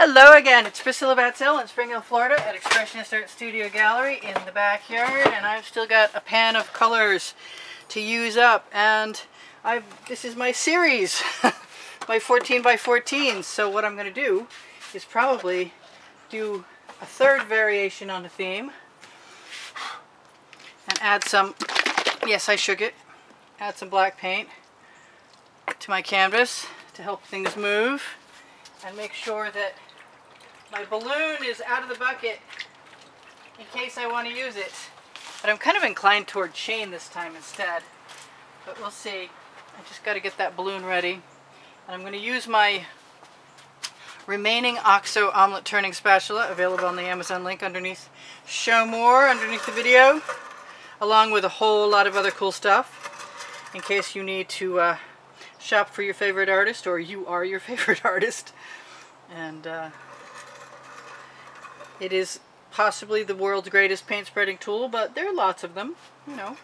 Hello again, it's Priscilla Batzell in Spring Hill, Florida at Expressionist Art Studio Gallery in the backyard, and I've still got a pan of colors to use up, and this is my series, my 14 by 14, so what I'm going to do is probably do a third variation on the theme and add some, yes I shook it, add some black paint to my canvas to help things move and make sure that my balloon is out of the bucket in case I want to use it. But I'm kind of inclined toward chain this time instead. But we'll see. I just got to get that balloon ready. And I'm going to use my remaining OXO omelet turning spatula, available on the Amazon link underneath. Show more underneath the video, along with a whole lot of other cool stuff in case you need to shop for your favorite artist, or you are your favorite artist. And it is possibly the world's greatest paint spreading tool, but there are lots of them, you know.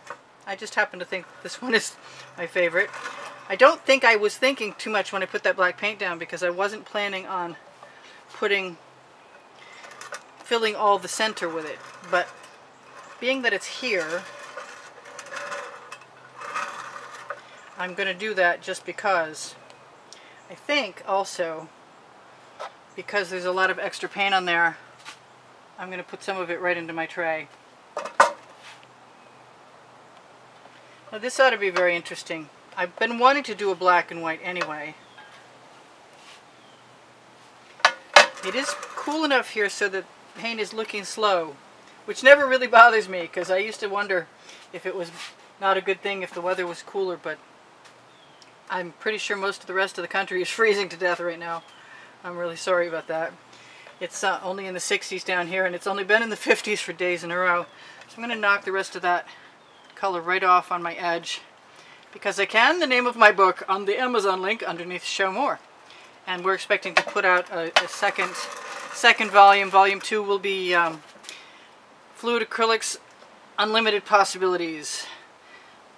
I just happen to think this one is my favorite. I don't think I was thinking too much when I put that black paint down, because I wasn't planning on filling all the center with it. But being that it's here, I'm going to do that just because. I think also, because there's a lot of extra paint on there, I'm going to put some of it right into my tray. Now this ought to be very interesting. I've been wanting to do a black and white anyway. It is cool enough here so that paint is looking slow, which never really bothers me, because I used to wonder if it was not a good thing if the weather was cooler, but I'm pretty sure most of the rest of the country is freezing to death right now. I'm really sorry about that. It's only in the 60s down here, and it's only been in the 50s for days in a row. So I'm going to knock the rest of that color right off on my edge, because I can. The name of my book on the Amazon link underneath, show more. And we're expecting to put out a second volume. Volume 2 will be Fluid Acrylics Unlimited Possibilities.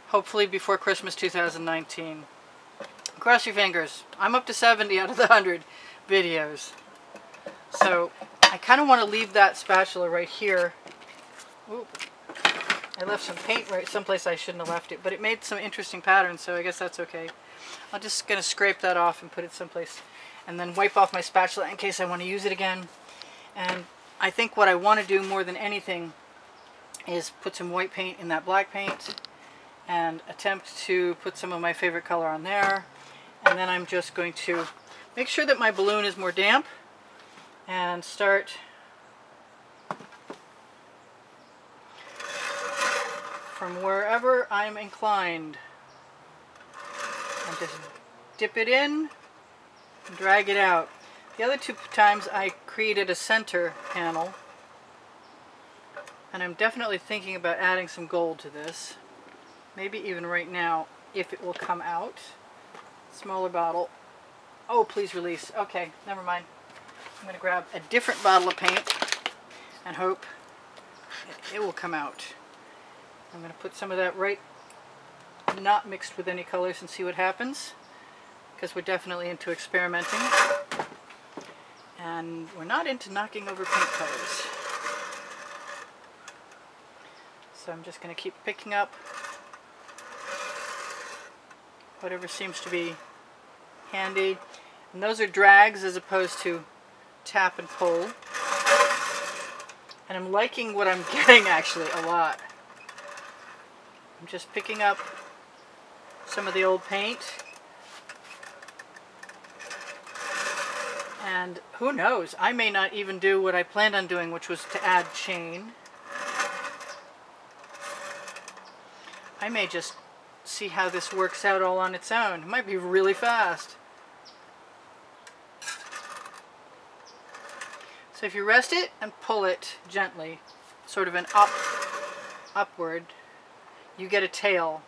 Hopefully before Christmas 2019. Cross your fingers. I'm up to 70 out of the 100 videos. So I kind of want to leave that spatula right here. Oop. I left some paint right someplace I shouldn't have left it, but it made some interesting patterns, so I guess that's okay. I'm just going to scrape that off and put it someplace, and then wipe off my spatula in case I want to use it again. And I think what I want to do more than anything is put some white paint in that black paint and attempt to put some of my favorite color on there. And then I'm just going to make sure that my balloon is more damp and start from wherever I'm inclined, and just dip it in and drag it out. The other two times I created a center panel, and I'm definitely thinking about adding some gold to this, maybe even right now if it will come out. Smaller bottle. Oh, please release. Okay, never mind. I'm going to grab a different bottle of paint and hope it will come out. I'm going to put some of that right, not mixed with any colors, and see what happens, because we're definitely into experimenting, and we're not into knocking over paint colors. So I'm just going to keep picking up whatever seems to be handy. And those are drags as opposed to tap and pull. And I'm liking what I'm getting actually a lot. I'm just picking up some of the old paint. And who knows, I may not even do what I planned on doing, which was to add chain. I may just see how this works out all on its own. It might be really fast. So if you rest it and pull it gently, sort of an upward, you get a tail.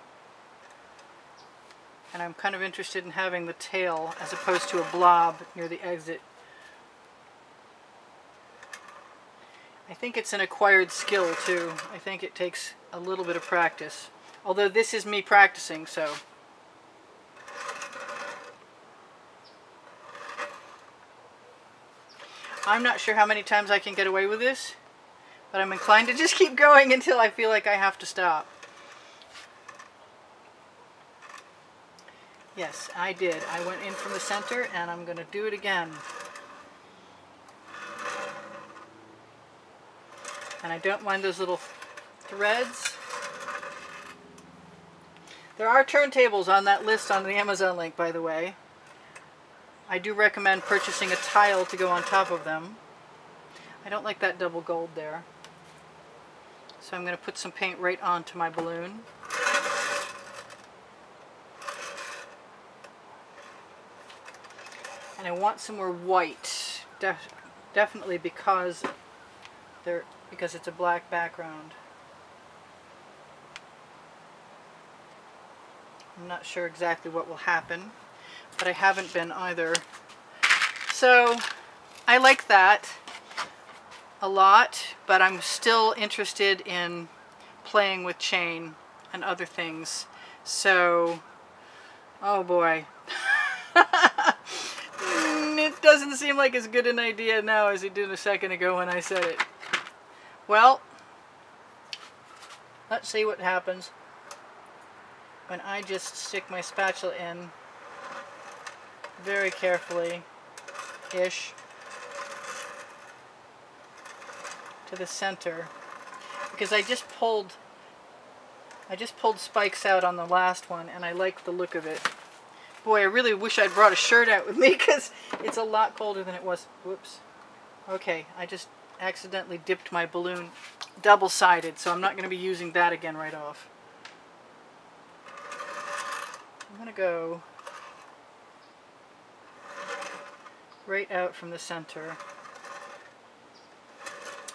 And I'm kind of interested in having the tail as opposed to a blob near the exit. I think it's an acquired skill too. I think it takes a little bit of practice. Although this is me practicing, so. I'm not sure how many times I can get away with this, but I'm inclined to just keep going until I feel like I have to stop. Yes, I did. I went in from the center, and I'm going to do it again. And I don't mind those little threads. There are turntables on that list on the Amazon link, by the way. I do recommend purchasing a tile to go on top of them. I don't like that double gold there. So I'm going to put some paint right onto my balloon. And I want some more white, definitely because it's a black background. I'm not sure exactly what will happen, but I haven't been either. So I like that a lot, but I'm still interested in playing with chain and other things. So, oh boy. It doesn't seem like as good an idea now as it did a second ago when I said it. Well, let's see what happens when I just stick my spatula in very carefully-ish to the center, because I just pulled spikes out on the last one, and I like the look of it. Boy, I really wish I'd brought a shirt out with me, because it's a lot colder than it was. Whoops. Okay, I just accidentally dipped my balloon double-sided, so I'm not going to be using that again right off. I'm going to go right out from the center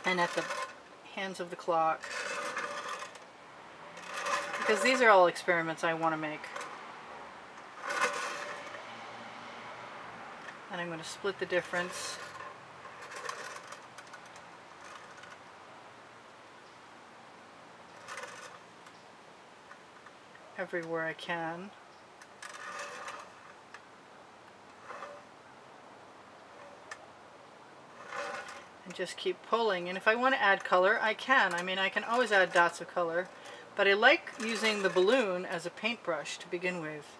and at the hands of the clock, because these are all experiments I want to make. And I'm going to split the difference. Everywhere I can. And just keep pulling. And if I want to add color, I can. I mean, I can always add dots of color, but I like using the balloon as a paintbrush to begin with,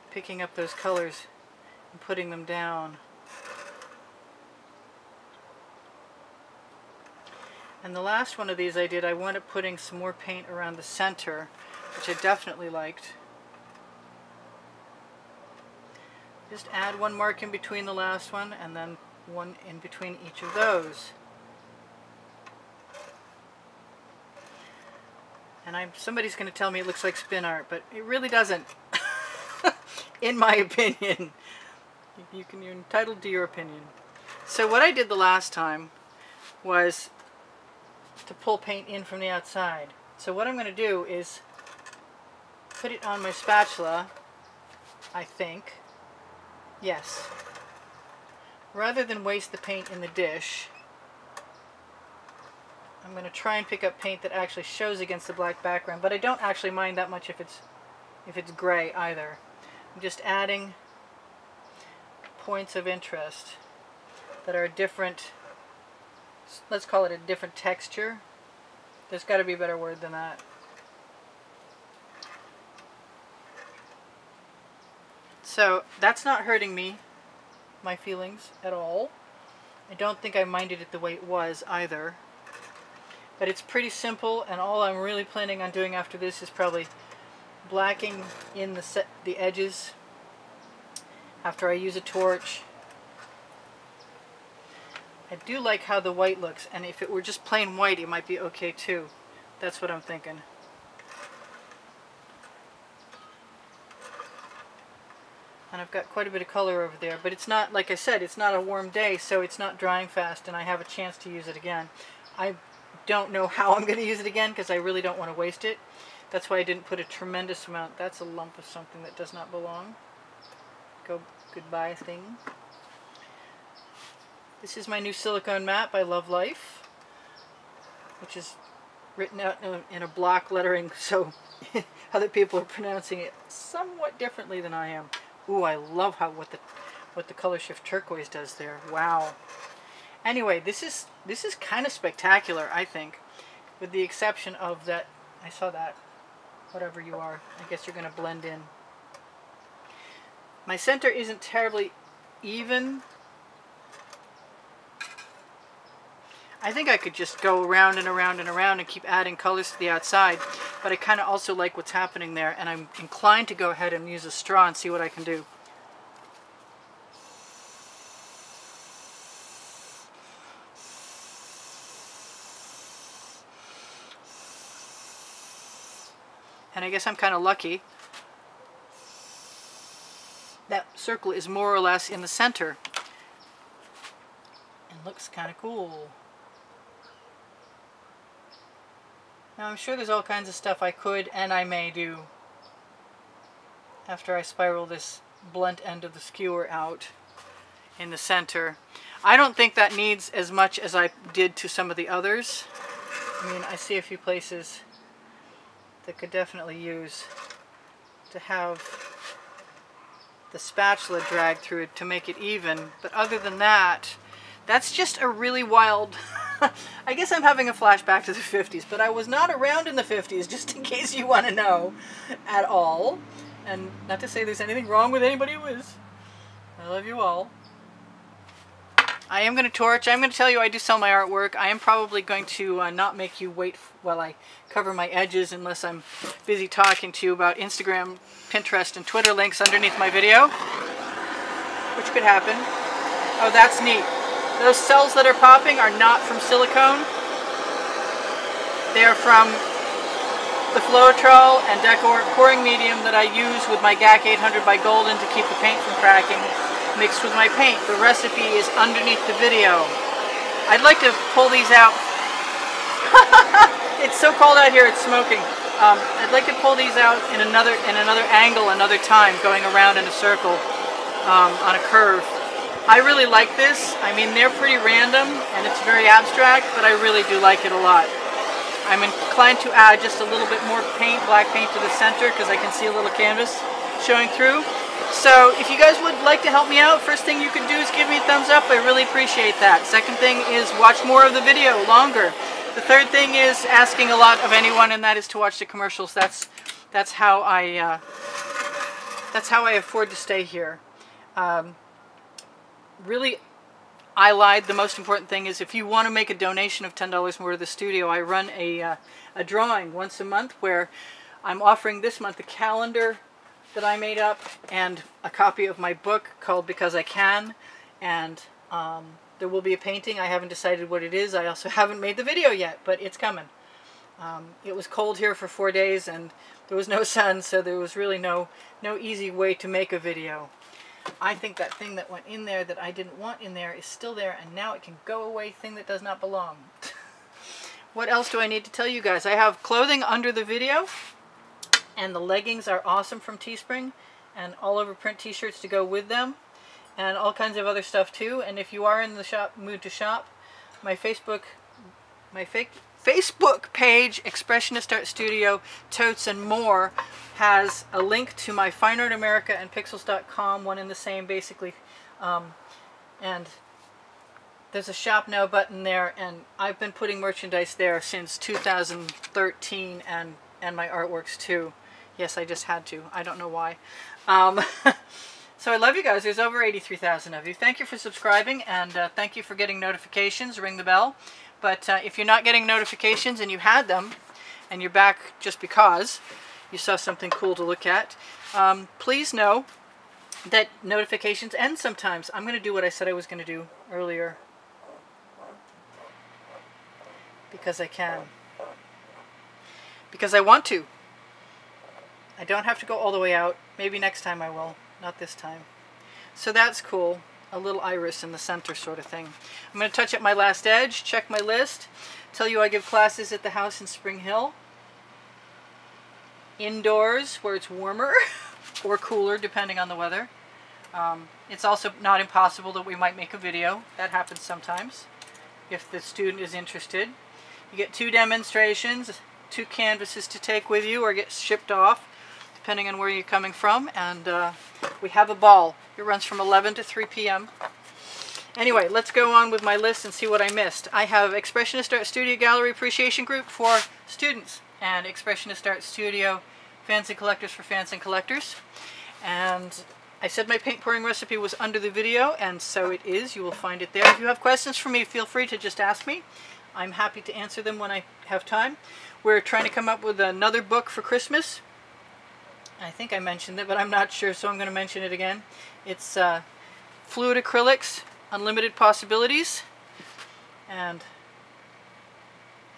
picking up those colors and putting them down. And the last one of these I did, I wound up putting some more paint around the center, which I definitely liked. Just add one mark in between the last one, and then one in between each of those. And somebody's going to tell me it looks like spin art, but it really doesn't, in my opinion. You're entitled to your opinion. So what I did the last time was to pull paint in from the outside. So what I'm going to do is put it on my spatula, I think. Yes. Rather than waste the paint in the dish, I'm going to try and pick up paint that actually shows against the black background, but I don't actually mind that much if it's gray either. I'm just adding points of interest that are different, let's call it a different texture. There's got to be a better word than that. So that's not hurting me, my feelings, at all. I don't think I minded it the way it was either. But it's pretty simple, and all I'm really planning on doing after this is probably blacking in the edges after I use a torch. I do like how the white looks, and if it were just plain white it might be okay too. That's what I'm thinking. And I've got quite a bit of color over there, but it's not, like I said, it's not a warm day, so it's not drying fast, and I have a chance to use it again. I don't know how I'm going to use it again, because I really don't want to waste it. That's why I didn't put a tremendous amount. That's a lump of something that does not belong. Go goodbye thing. This is my new silicone mat by Love Life, which is written out in a block lettering, so other people are pronouncing it somewhat differently than I am. Ooh, I love what the color shift turquoise does there. Wow. Anyway, this is kind of spectacular, I think, with the exception of that. I saw that. Whatever you are, I guess you're going to blend in. My center isn't terribly even. I think I could just go around and around and around and keep adding colors to the outside, but I kind of also like what's happening there, and I'm inclined to go ahead and use a straw and see what I can do. And I guess I'm kind of lucky. That circle is more or less in the center. And looks kind of cool. Now I'm sure there's all kinds of stuff I could and I may do after I spiral this blunt end of the skewer out in the center. I don't think that needs as much as I did to some of the others. I mean, I see a few places that could definitely use to have the spatula drag through it to make it even. But other than that, that's just a really wild... I guess I'm having a flashback to the 50s, but I was not around in the 50s, just in case you want to know at all. And not to say there's anything wrong with anybody who is. I love you all. I am going to torch. I'm going to tell you I do sell my artwork. I am probably going to not make you wait while I cover my edges unless I'm busy talking to you about Instagram, Pinterest, and Twitter links underneath my video, which could happen. Oh, that's neat. Those cells that are popping are not from silicone. They are from the Floetrol and Decor pouring medium that I use with my GAC 800 by Golden to keep the paint from cracking, mixed with my paint. The recipe is underneath the video. I'd like to pull these out. It's so cold out here, it's smoking. I'd like to pull these out in another angle, another time, going around in a circle on a curve. I really like this. I mean, they're pretty random and it's very abstract, but I really do like it a lot. I'm inclined to add just a little bit more paint, black paint to the center, because I can see a little canvas showing through. So if you guys would like to help me out, first thing you could do is give me a thumbs up. I really appreciate that. Second thing is watch more of the video, longer. The third thing is asking a lot of anyone, and that is to watch the commercials. That's how I afford to stay here. Really, I lied. The most important thing is if you want to make a donation of $10 more to the studio, I run a drawing once a month where I'm offering this month a calendar that I made up and a copy of my book called Because I Can, and there will be a painting. I haven't decided what it is. I also haven't made the video yet, but it's coming. It was cold here for 4 days and there was no sun, so there was really no easy way to make a video. I think that thing that went in there that I didn't want in there is still there, and now it can go away, thing that does not belong. What else do I need to tell you guys? I have clothing under the video, and the leggings are awesome from Teespring, and all over print t-shirts to go with them, and all kinds of other stuff too. And if you are in the mood to shop, my Facebook page, Expressionist Art Studio, Totes and More, has a link to my Fine Art America and Pixels.com, one and the same basically, and there's a shop now button there, and I've been putting merchandise there since 2013, and my artworks too. Yes, I just had to. I don't know why. So I love you guys. There's over 83,000 of you. Thank you for subscribing, and thank you for getting notifications. Ring the bell. But if you're not getting notifications and you had them, and you're back just because you saw something cool to look at, please know that notifications end sometimes. I'm going to do what I said I was going to do earlier. Because I can. Because I want to. I don't have to go all the way out. Maybe next time I will. Not this time. So that's cool. A little iris in the center sort of thing. I'm going to touch up my last edge, check my list, tell you I give classes at the house in Spring Hill. Indoors, where it's warmer or cooler, depending on the weather. It's also not impossible that we might make a video. That happens sometimes, if the student is interested. You get 2 demonstrations, 2 canvases to take with you or get shipped off, depending on where you're coming from, and we have a ball. It runs from 11 to 3 p.m. Anyway, let's go on with my list and see what I missed. I have Expressionist Art Studio Gallery Appreciation Group for students and Expressionist Art Studio Fans and Collectors for fans and collectors. And I said my paint pouring recipe was under the video, and so it is. You will find it there. If you have questions for me, feel free to just ask me. I'm happy to answer them when I have time. We're trying to come up with another book for Christmas. I think I mentioned it, but I'm not sure, so I'm going to mention it again. It's Fluid Acrylics, Unlimited Possibilities. And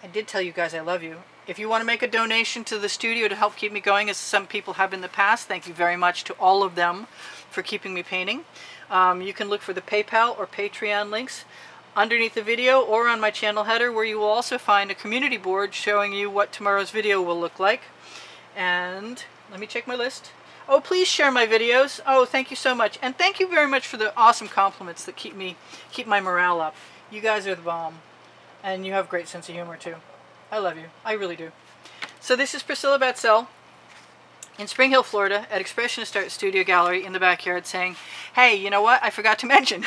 I did tell you guys I love you. If you want to make a donation to the studio to help keep me going, as some people have in the past, thank you very much to all of them for keeping me painting. You can look for the PayPal or Patreon links underneath the video or on my channel header, where you will also find a community board showing you what tomorrow's video will look like. And let me check my list. Oh, please share my videos. Oh, thank you so much. And thank you very much for the awesome compliments that keep my morale up. You guys are the bomb. And you have a great sense of humor too. I love you. I really do. So this is Priscilla Batzell in Spring Hill, Florida at Expressionist Art Studio Gallery in the backyard saying, hey, you know what? I forgot to mention.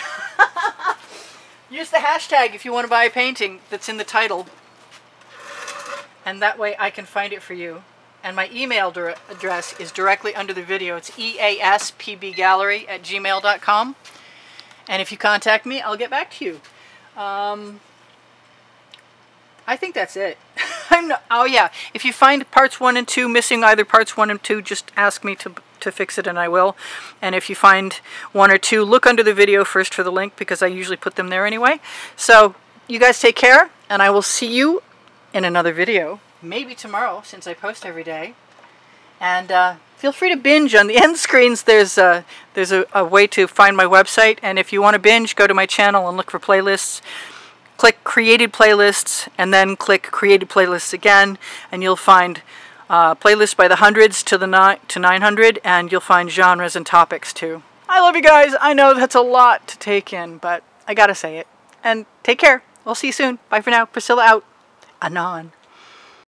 Use the hashtag if you want to buy a painting that's in the title. And that way I can find it for you. And my email address is directly under the video. It's easpbgallery@gmail.com. And if you contact me, I'll get back to you. I think that's it. Oh yeah, if you find parts 1 and 2 missing, either parts 1 and 2, just ask me to fix it and I will. And if you find 1 or 2, look under the video first for the link, because I usually put them there anyway. So you guys take care, and I will see you in another video. Maybe tomorrow, since I post every day. And feel free to binge on the end screens. There's a way to find my website, and if you want to binge, go to my channel and look for playlists. Click Created Playlists, and then click Created Playlists again, and you'll find playlists by the hundreds to 900, and you'll find genres and topics too. I love you guys. I know that's a lot to take in, but I gotta say it. And take care. We'll see you soon. Bye for now. Priscilla out. Anon.